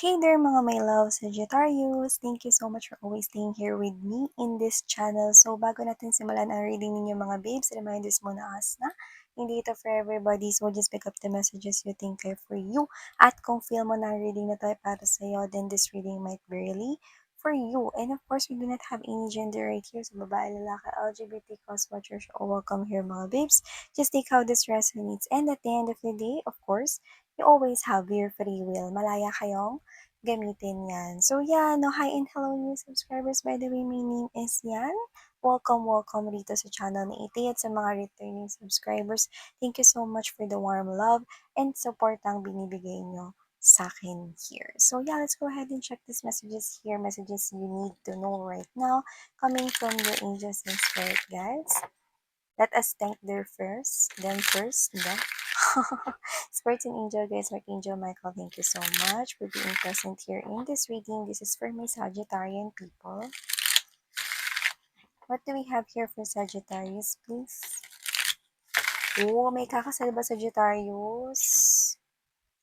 Hey there mga my love Sagittarius! Thank you so much for always staying here with me in this channel. So bago natin simulan ang reading ninyo mga babes, reminders muna us na hindi ito for everybody. So just pick up the messages you think are for you. At kung feel mo na ang reading na to ay para sa'yo, then this reading might be really for you. And of course, we do not have any gender right here. So babae, lalaki, LGBT, cause watchers, all welcome here mga babes. Just take how this resonates. And at the end of the day, of course, you always have your free will. Malaya kayong gamitin yan. So yeah, no, hi and hello new subscribers. By the way, my name is Yan. Welcome dito sa channel ni Iti at sa mga returning subscribers. Thank you so much for the warm love and support ang binibigay nyo sa akin here. So yeah, let's go ahead and check these messages here. Messages you need to know right now coming from your angels and spirit guides. Let us thank them first, the Spirits and Angel guys, Archangel Michael, thank you so much for being present here in this reading. This is for my Sagittarian people. What do we have here for Sagittarius, please? Oh, may kakasal ba Sagittarius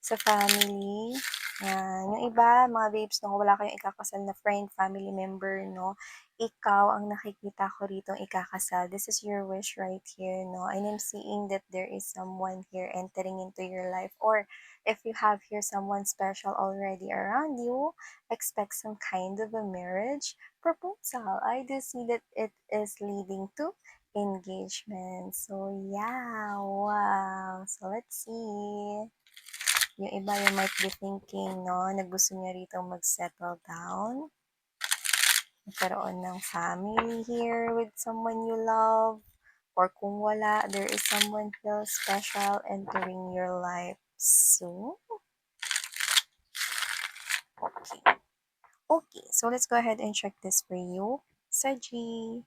sa family? Yan. Yung iba, mga babes, no, wala kayong ikakasal na friend, family member, no? Ikaw ang nakikita ko rito ikakasal. This is your wish right here, no? And I'm seeing that there is someone here entering into your life. Or if you have here someone special already around you, expect some kind of a marriage proposal. I do see that it is leading to engagement. So, yeah, wow. So, let's see. Yung iba you might be thinking, no, na gusto niya rito mag-settle down. Magkaroon ng family here with someone you love. Or kung wala, there is someone feel special entering your life soon. Okay. Okay, so let's go ahead and check this for you. Saji.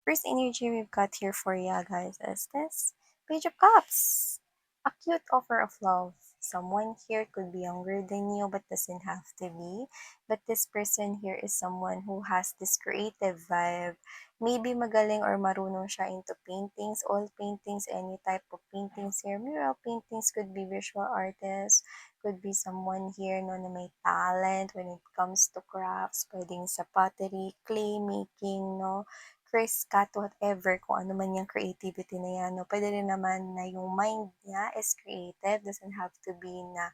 First energy we've got here for you guys is this Page of Cups. A cute offer of love. Someone here could be younger than you but doesn't have to be. But this person here is someone who has this creative vibe. Maybe magaling or marunong siya into paintings, oil paintings, any type of paintings here. Mural paintings could be visual artists, could be someone here no, na may talent when it comes to crafts, pwedeng sa pottery, clay making, no, Chris Cat, whatever, kung ano man yung creativity na yan. No? Pwede rin naman na yung mind niya is creative. Doesn't have to be na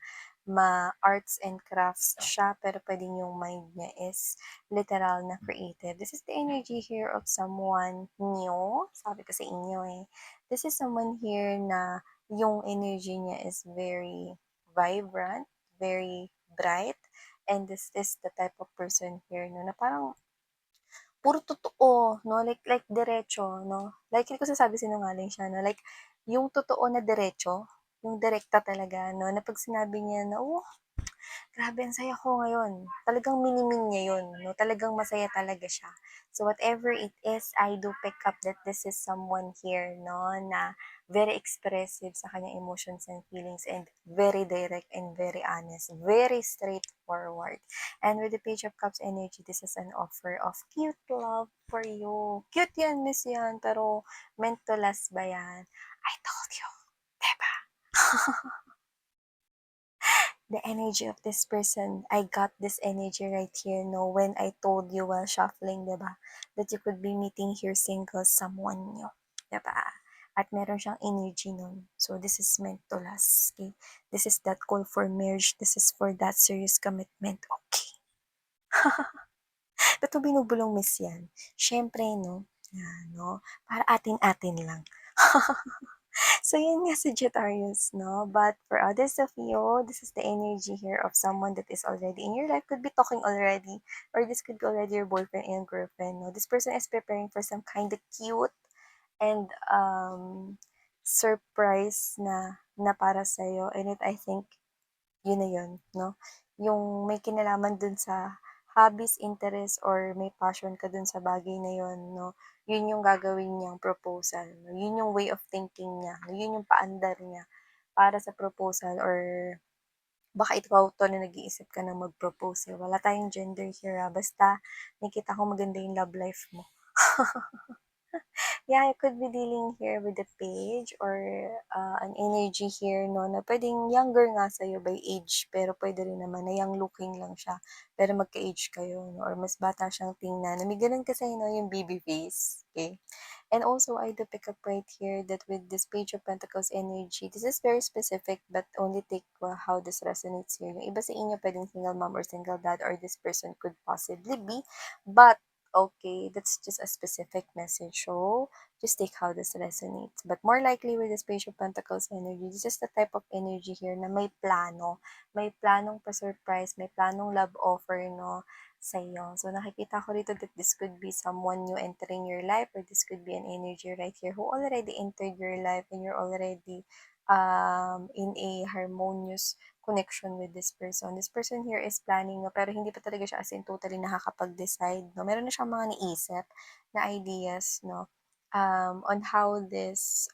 arts and crafts siya, pero pwedeng yung mind niya is literal na creative. This is the energy here of someone new. Sabi ko sa inyo eh. This is someone here na yung energy niya is very vibrant, very bright, and this is the type of person here no, na parang puro totoo, no? Like diretso, no? Like, hindi ko sasabi sinungaling siya, no? Like, yung totoo na diretso, yung direkta talaga, no? Na pag sinabi niya na, oh, grabe, ang saya ko ngayon. Talagang minimin niya yun, no? Talagang masaya talaga siya. So, whatever it is, I do pick up that this is someone here, no? Na very expressive sa kanyang emotions and feelings and very direct and very honest, very straightforward. And with the Page of Cups energy, this is an offer of cute love for you. Cute yan, miss yan, pero meant to last ba yan? I told you, diba? The energy of this person, I got this energy right here, no, when I told you while shuffling, diba, that you could be meeting here single someone new, diba? At meron siyang energy nun. So, this is meant to last, okay? This is that call for marriage. This is for that serious commitment, okay? Ba't mo binubulong miss yan? Siyempre, no? Yan, no? Para atin-atin lang. So, yun nga Sagittarius, no? But for others of you, this is the energy here of someone that is already in your life, could be talking already, or this could be already your boyfriend and girlfriend, no? This person is preparing for some kind of cute and surprise na para sa'yo. And it, I think, yun na yun, no? Yung may kinalaman dun sa hobbies, interest, or may passion ka dun sa bagay na yun, no? Yun yung gagawin niyang proposal. No? Yun yung way of thinking niya. No? Yun yung paandar niya para sa proposal or baka ikaw to na nag-iisip ka na mag-propose. Eh. Wala tayong gender here. Basta nakita ko maganda yung love life mo. Yeah, I could be dealing here with the page or an energy here, no, na pwedeng younger nga sa'yo by age, pero pwede rin naman na young looking lang siya, pero magka-age kayo, no, or mas bata siyang tingnan. Na may ganun kasi, no, yung baby face. Okay? And also, I do pick up right here that with this Page of Pentacles energy, this is very specific, but only take how this resonates here. Yung iba sa inyo, pwedeng single mom or single dad, or this person could possibly be, but okay, that's just a specific message. So, just take how this resonates. But more likely with this Page of Pentacles energy, this is the type of energy here na may plano. May planong pa-surprise, may planong love offer, no, sa iyo. So, nakikita ko rito that this could be someone new entering your life, or this could be an energy right here who already entered your life and you're already in a harmonious connection with this person. This person here is planning, no, pero hindi pa talaga siya as in totally nakakapag-decide, no. Meron na siyang mga naisip na ideas, no, on how this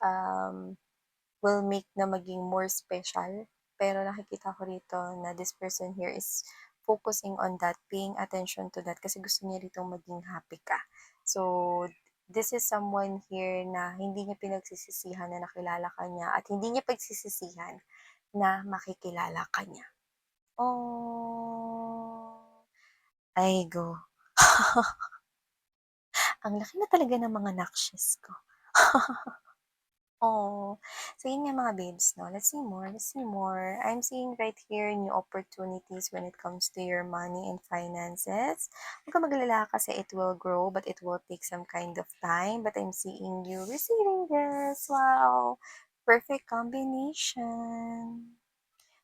will make na maging more special. Pero nakikita ko rito na this person here is focusing on that, paying attention to that, kasi gusto niya rito maging happy ka. So, this is someone here na hindi niya pinagsisisihan na nakilala ka niya at hindi niya pagsisisihan na makikilala ka niya. Oh, ay go. Ang laki na talaga ng mga nakshes ko. Oh, so yun nga mga babes, no? Let's see more, let's see more. I'm seeing right here new opportunities when it comes to your money and finances. Huwag ka maglala kasi it will grow, but it will take some kind of time. But I'm seeing you receiving this. Wow, perfect combination.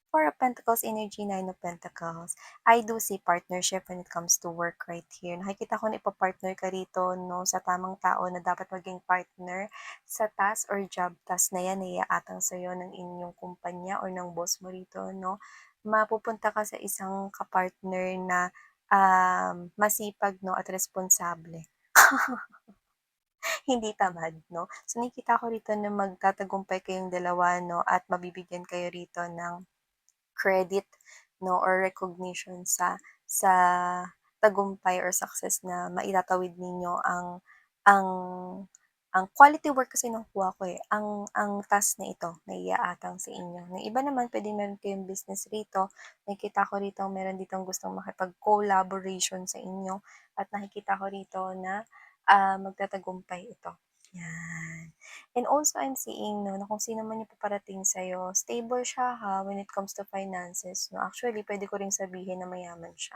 Four of Pentacles energy, Nine of Pentacles. I do see partnership when it comes to work right here. Nakikita ko na ipapartner ka rito, no, sa tamang tao na dapat maging partner sa task or job task na yan, naiaatang sa'yo ng inyong kumpanya or ng boss mo rito, no. Mapupunta ka sa isang kapartner na masipag, no, at responsable. Hindi tamad, no. So, nakikita ko rito na magtatagumpay kayong dalawa, no, at mabibigyan kayo rito ng credit, no, or recognition sa tagumpay or success na maitatawid ninyo. Ang quality work kasi nakukuha ko, eh, ang task na ito na iaatang sa inyo. Yung iba naman puwedeng meron kayong business rito, nakikita ko rito meron ditong gustong makipag-collaboration sa inyo at nakikita ko rito na magtatagumpay ito, 'yan. And also I'm seeing, 'no, na kung sino man yung paparating sa'yo, stable siya, ha, when it comes to finances, 'no. Actually puwede ko ring sabihin na mayaman siya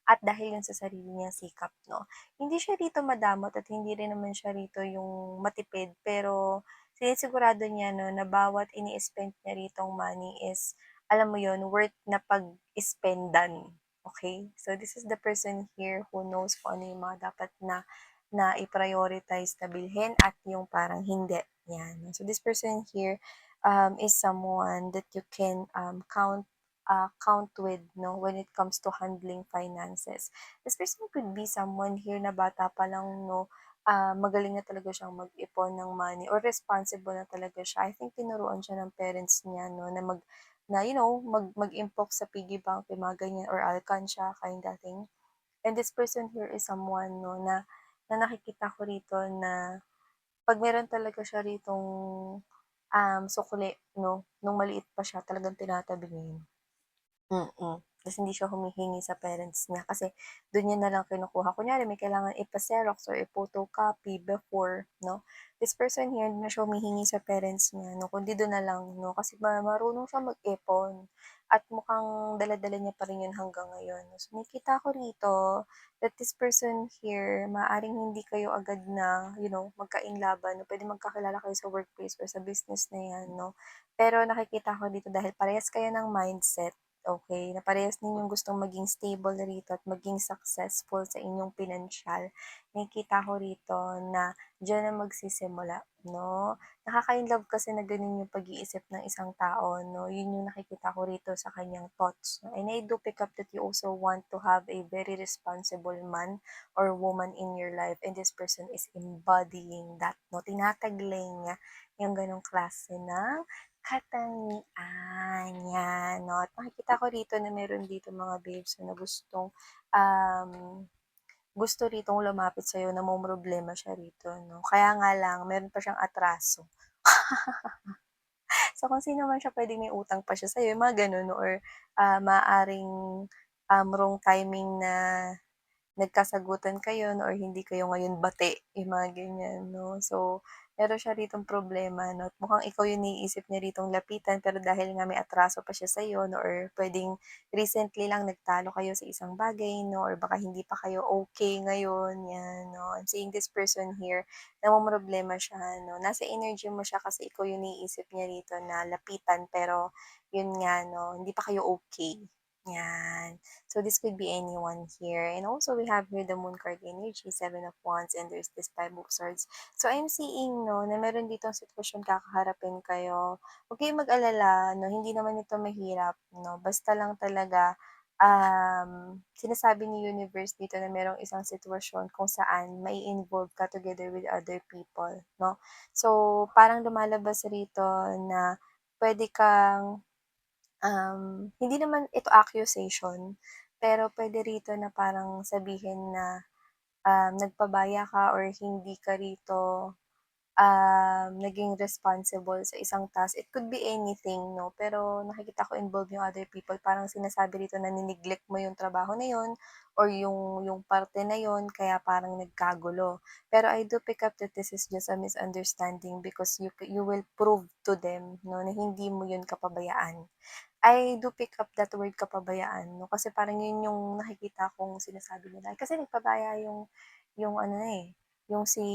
at dahil yun sa sarili niyang sikap, 'no. Hindi siya rito madamot at hindi rin naman siya rito yung matipid, pero sinisigurado niya, 'no, na bawat ini-spend niya ritong money is, alam mo yun, worth na pag-spendan, okay. So this is the person here who knows kung ano yung mga dapat na na i-prioritize na bilhin at yung parang hindi, 'yan. So this person here is someone that you can count with, no, when it comes to handling finances. This person could be someone here na bata pa lang, no, magaling na talaga siyang mag-ipon ng money or responsible na talaga siya. I think tinuruan siya ng parents niya, no, na mag-impok sa piggy bank, yung mga ganyan, or alkansya, kind of thing. And this person here is someone, no, na nakikita ko rito na 'pag meron talaga siya ritong sukli, 'no, nung maliit pa siya talagang tinatabi niya yun. Tas hindi siya humihingi sa parents niya kasi dun niya na lang kinukuha. Kunyari may kailangan ipa-xerox or i-photocopy before, 'no, this person here hindi na siya humihingi sa parents niya, 'no, kundi dun na lang, 'no, kasi marunong siya mag-ipon at mukhang dala-dala niya pa rin yun hanggang ngayon. So, nakikita ko rito that this person here, maaaring hindi kayo agad na, magkainlaban, 'no, puwedeng magkakilala kayo sa workplace or sa business na 'yan, 'no. Pero nakikita ko dito dahil parehas kayo ng mindset. Okay, na parehas ninyong gustong maging stable rito at maging successful sa inyong pinansyal. Nakikita ko rito na diyan na magsisimula, 'no? Nakaka-inlove kasi na gano'n yung pag-iisip ng isang tao, 'no? Yun yung nakikita ko rito sa kanyang thoughts, 'no? And I do pick up that you also want to have a very responsible man or woman in your life, and this person is embodying that, 'no? Tinataglay niya yung gano'ng klase ng katangian, 'yan, 'no, at nakikita ko rito na meron dito mga babes na gustong, um, gusto ritong lumapit sa'yo, namomroblema siya rito 'no. Kaya nga lang meron pa siyang atraso. So, kung sino man siya puwedeng may utang pa siya sa'yo, yung mga gano'n or, maaaring, wrong timing na nagkasagutan kayo 'no or hindi kayo ngayon bati, yung mga ganyan 'no. So, meron siya ritong problema 'no at mukhang ikaw yung iniisip niya ritong lapitan pero dahil nga may atraso pa siya sa'yo 'no or puwedeng recently lang nagtalo kayo sa isang bagay 'no or baka hindi pa kayo okay ngayon, 'yan 'no. I'm seeing this person here, namomroblema siya 'no. Nasa energy mo siya kasi ikaw yung iniisip niya rito na lapitan pero yun nga 'no, hindi pa kayo okay, 'yan. So this could be anyone here. And also we have here the moon card energy, seven of wands, and there's this five of swords. So I'm seeing no na meron ditong sitwasyon kakaharapin kayo. Huwag kayong mag-alala, no, hindi naman ito mahirap, no. Basta lang talaga sinasabi ni universe dito na merong isang sitwasyon kung saan may involve ka together with other people, no. So parang lumalabas rito na pwede kang hindi naman ito accusation, pero puwede rito na parang sabihin na, nagpabaya ka or hindi ka rito, naging responsible sa isang task. It could be anything 'no, pero nakikita ko involved yung other people. Parang sinasabi rito na ni-neglect mo yung trabaho na yun or yung parte na yun kaya parang nagkagulo. Pero I do pick up that this is just a misunderstanding because you will prove to them 'no, na hindi mo yun kapabayaan. I do pick up that word kapabayaan 'no, kasi parang yun yung nakikita kong sinasabi nila. Kasi nagpabaya yung ano na, eh, yung si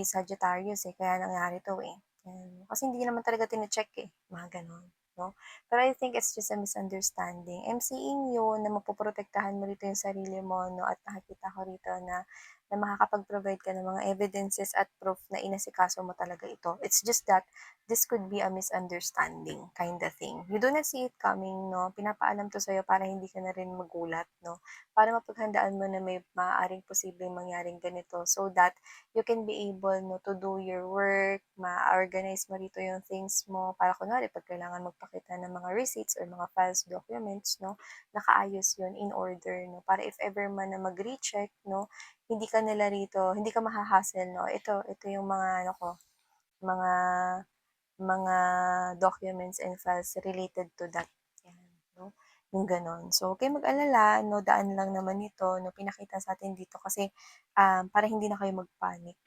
Sagittarius, eh, kaya nangyari 'to, eh, yan. Kasi hindi naman talaga chine-check, eh, mga gano'n, 'no. Pero I think it's just a misunderstanding. I'm seeing you na mapoprotektahan mo rito yung sarili mo 'no, at nakikita ko rito na makakapag-provide ka ng mga evidences at proof na inasikaso mo talaga ito. It's just that this could be a misunderstanding kinda thing. You do not see it coming 'no, pinapaalam 'to sa'yo para hindi ka na rin magulat 'no, para mapaghandaan mo na may maaaring posibleng mangyaring ganito so that you can be able 'no, to do your work, ma-organize mo rito yung things mo para kunwari 'pag kailangan magpakita ng mga receipts or mga files, documents 'no, nakaayos yun in order 'no, para if ever man na mag-recheck 'no, hindi ka nila rito hindi ka maha-hassle 'no, ito yung mga ano ko, mga mga documents and files related to that, 'yan 'no, yung gano'n. So, huwag kayong mag-alala 'no, daan lang naman ito 'no, pinakita sa'tin dito kasi, para hindi na kayo mag-panic.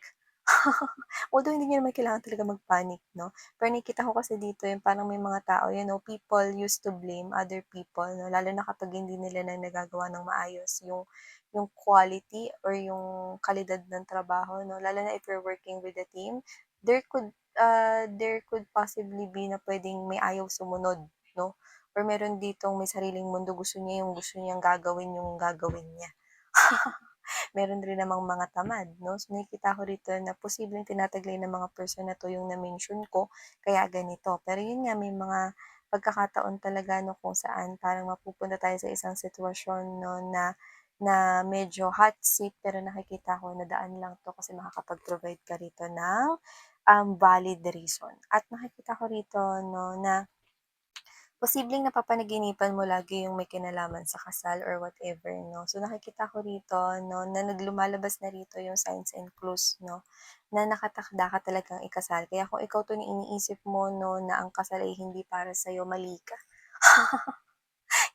Although hindi niyo naman kailangan talaga mag-panic 'no, pero nakikita ko kasi dito yung parang may mga tao, you know, people used to blame other people 'no, lalo na kapag hindi nila na nagagawa ng maayos yung quality or yung kalidad ng trabaho 'no, lalo na if you're working with a team, there could possibly be na puwedeng may ayaw sumunod 'no, or meron ditong may sariling mundo, gusto niya yung gusto niyang gagawin yung gagawin niya. Meron rin namang mga tamad 'no, so nakikita ko rito na posibleng tinataglay ng mga person na 'to yung na-mention ko kaya ganito. Pero yun nga may mga pagkakataon talaga 'no kung saan parang mapupunta tayo sa isang sitwasyon 'no na na medyo hot seat pero nakikita ko na daan lang 'to kasi makakapag-provide ka rito ng, valid reason. At nakikita ko rito 'no na posibleng napapanaginipan mo lagi yung may kinalaman sa kasal or whatever 'no. So nakikita ko rito 'no na lumalabas na rito yung signs and clues 'no, na nakatakda ka talagang ikasal. Kaya kung ikaw 'to na iniisip mo 'no na ang kasal ay hindi para sa'yo, mali ka.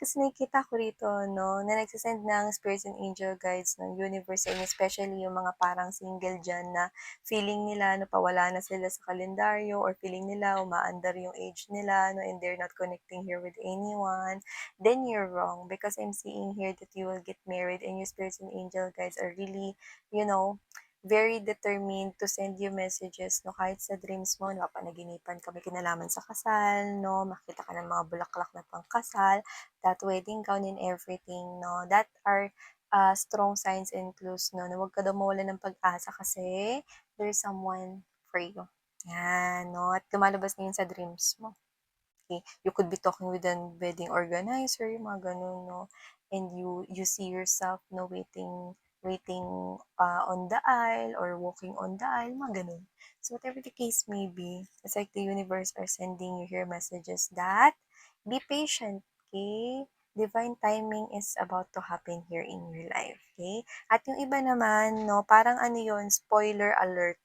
Kasi nakikita ko rito 'no, na nagse-send ng spirits and angel guides ng universe sa inyo, especially yung mga parang single diyan na feeling nila na pawala na sila sa kalendaryo or feeling nila umaandar yung age nila 'no, and they're not connecting here with anyone, then you're wrong because I'm seeing here that you will get married and your spirits and angel guides are really, you know, very determined to send you messages 'no, kahit sa dreams mo napapanaginipan ka may kinalaman sa kasal 'no, makita ka ng mga bulaklak na pangkasal, that wedding gown and everything 'no, that are, strong signs and clues 'no, na huwag ka daw mawalan ng pag-asa kasi there's someone for you. 'Yan 'no, at lumalabas na 'yun sa dreams mo. Okay, you could be talking with an wedding organizer, yung mga gano'n 'no, and you see yourself 'no, waiting, on the aisle or walking on the aisle, mga gano'n. So whatever the case may be, it's like the universe are sending you here messages that be patient, okay? divine timing is about to happen here in your life, okay? At yung iba naman, no, parang ano yun, spoiler alert.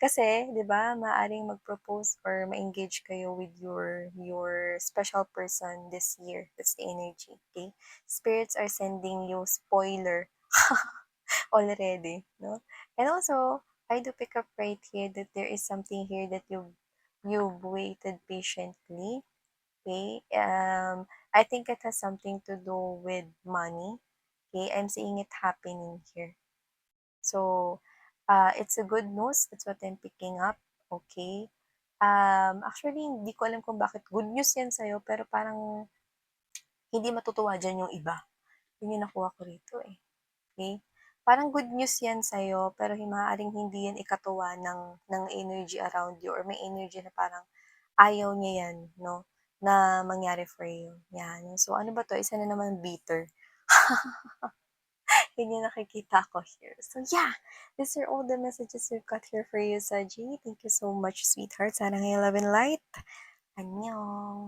Kasi, 'di ba, maaaring mag-propose or ma-engage kayo with your special person this year. That's the energy, okay? Spirits are sending you spoiler already, no? And also, I do pick up right here that there is something here that you've waited patiently, okay? I think it has something to do with money. Okay, I'm seeing it happening here. So, it's a good news. That's what I'm picking up. Okay. Actually, hindi ko alam kung bakit good news yan sa'yo, pero parang hindi matutuwa dyan yung iba. Yun yung nakuha ko rito eh. Okay? Parang good news yan sa'yo, pero maaaring hindi yan ikatuwa ng energy around you or may energy na parang ayaw niya yan, no? Na mangyari for you. Yan. So, ano ba to? Isa na naman bitter. Yun yung nakikita ko here. So yeah, these are all the messages we've got here for you, Saji. Thank you so much, sweetheart. Sana ngayon love and light. Annyeong.